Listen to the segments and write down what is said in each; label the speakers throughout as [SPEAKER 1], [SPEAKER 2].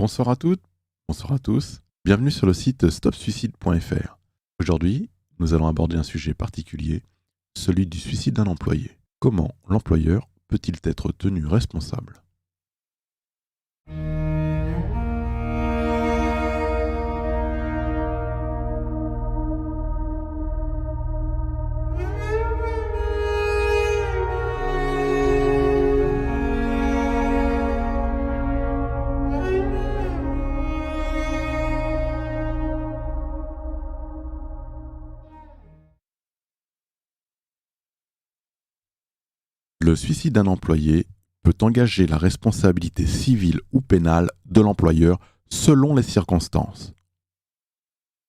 [SPEAKER 1] Bonsoir à toutes, bonsoir à tous. Bienvenue sur le site stopsuicide.fr. Aujourd'hui, nous allons aborder un sujet particulier, celui du suicide d'un employé. Comment l'employeur peut-il être tenu responsable ? Le suicide d'un employé peut engager la responsabilité civile ou pénale de l'employeur selon les circonstances.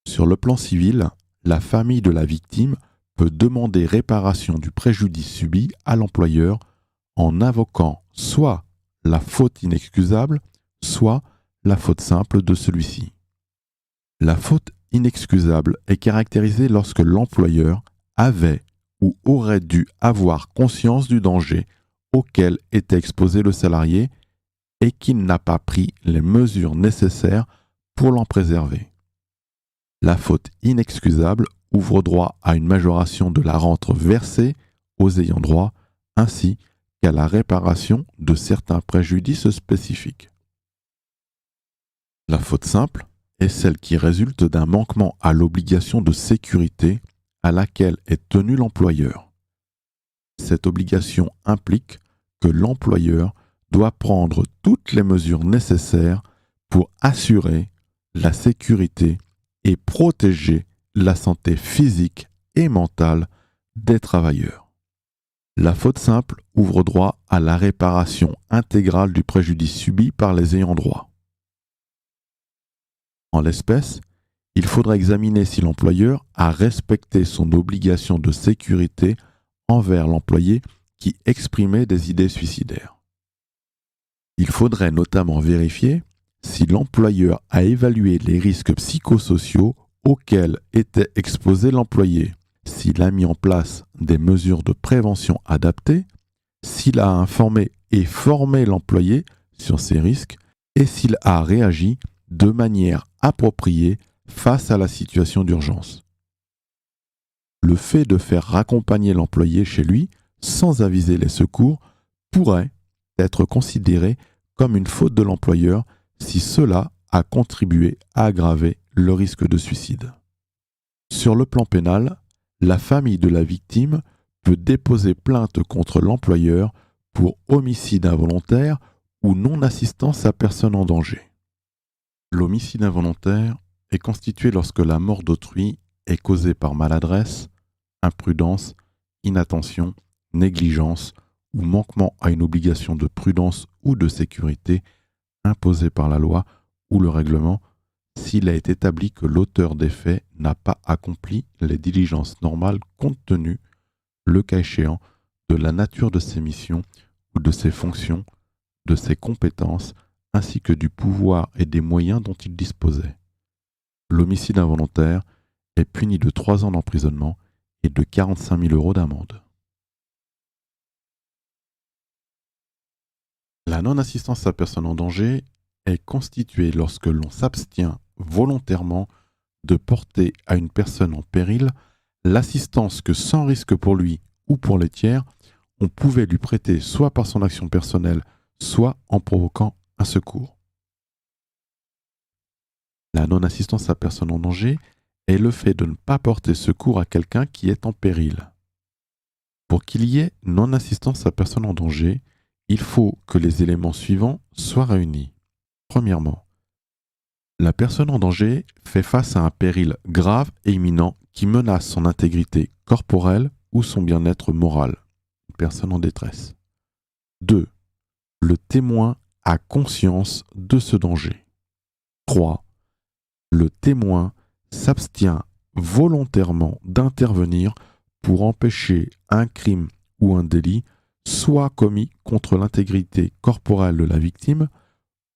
[SPEAKER 1] Sur le plan civil, la famille de la victime peut demander réparation du préjudice subi à l'employeur en invoquant soit la faute inexcusable, soit la faute simple de celui-ci. La faute inexcusable est caractérisée lorsque l'employeur avait ou aurait dû avoir conscience du danger auquel était exposé le salarié et qu'il n'a pas pris les mesures nécessaires pour l'en préserver. La faute inexcusable ouvre droit à une majoration de la rente versée aux ayants droit ainsi qu'à la réparation de certains préjudices spécifiques. La faute simple est celle qui résulte d'un manquement à l'obligation de sécurité à laquelle est tenu l'employeur. Cette obligation implique que l'employeur doit prendre toutes les mesures nécessaires pour assurer la sécurité et protéger la santé physique et mentale des travailleurs. La faute simple ouvre droit à la réparation intégrale du préjudice subi par les ayants droit. En l'espèce, il faudra examiner si l'employeur a respecté son obligation de sécurité envers l'employé qui exprimait des idées suicidaires. Il faudrait notamment vérifier si l'employeur a évalué les risques psychosociaux auxquels était exposé l'employé, s'il a mis en place des mesures de prévention adaptées, s'il a informé et formé l'employé sur ces risques et s'il a réagi de manière appropriée face à la situation d'urgence. Le fait de faire raccompagner l'employé chez lui sans aviser les secours pourrait être considéré comme une faute de l'employeur si cela a contribué à aggraver le risque de suicide. Sur le plan pénal, la famille de la victime peut déposer plainte contre l'employeur pour homicide involontaire ou non-assistance à personne en danger. L'homicide involontaire est constitué lorsque la mort d'autrui est causée par maladresse, imprudence, inattention, négligence ou manquement à une obligation de prudence ou de sécurité imposée par la loi ou le règlement s'il est établi que l'auteur des faits n'a pas accompli les diligences normales compte tenu, le cas échéant, de la nature de ses missions ou de ses fonctions, de ses compétences, ainsi que du pouvoir et des moyens dont il disposait. L'homicide involontaire est puni de 3 ans d'emprisonnement et de 45 000 € d'amende. La non-assistance à personne en danger est constituée lorsque l'on s'abstient volontairement de porter à une personne en péril l'assistance que, sans risque pour lui ou pour les tiers, on pouvait lui prêter soit par son action personnelle, soit en provoquant un secours. La non-assistance à personne en danger est le fait de ne pas porter secours à quelqu'un qui est en péril. Pour qu'il y ait non-assistance à personne en danger, il faut que les éléments suivants soient réunis. Premièrement, la personne en danger fait face à un péril grave et imminent qui menace son intégrité corporelle ou son bien-être moral, une personne en détresse. 2. Le témoin a conscience de ce danger. 3. Le témoin s'abstient volontairement d'intervenir pour empêcher un crime ou un délit soit commis contre l'intégrité corporelle de la victime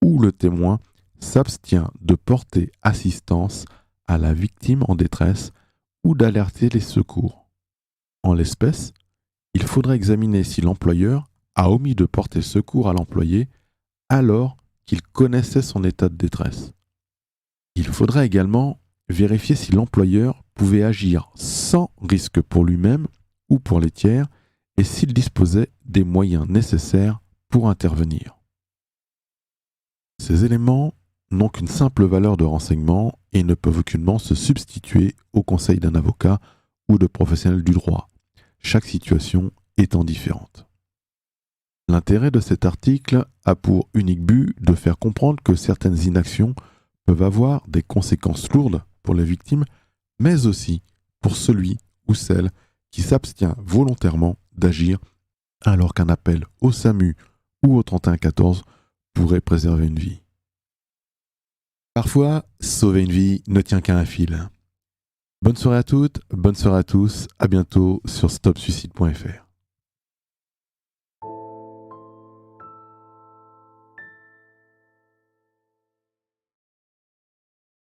[SPEAKER 1] ou le témoin s'abstient de porter assistance à la victime en détresse ou d'alerter les secours. En l'espèce, il faudrait examiner si l'employeur a omis de porter secours à l'employé alors qu'il connaissait son état de détresse. Il faudrait également vérifier si l'employeur pouvait agir sans risque pour lui-même ou pour les tiers et s'il disposait des moyens nécessaires pour intervenir. Ces éléments n'ont qu'une simple valeur de renseignement et ne peuvent aucunement se substituer au conseil d'un avocat ou de professionnels du droit, chaque situation étant différente. L'intérêt de cet article a pour unique but de faire comprendre que certaines inactions peuvent avoir des conséquences lourdes pour les victimes, mais aussi pour celui ou celle qui s'abstient volontairement d'agir alors qu'un appel au SAMU ou au 3114 pourrait préserver une vie. Parfois, sauver une vie ne tient qu'à un fil. Bonne soirée à toutes, bonne soirée à tous, à bientôt sur stopsuicide.fr.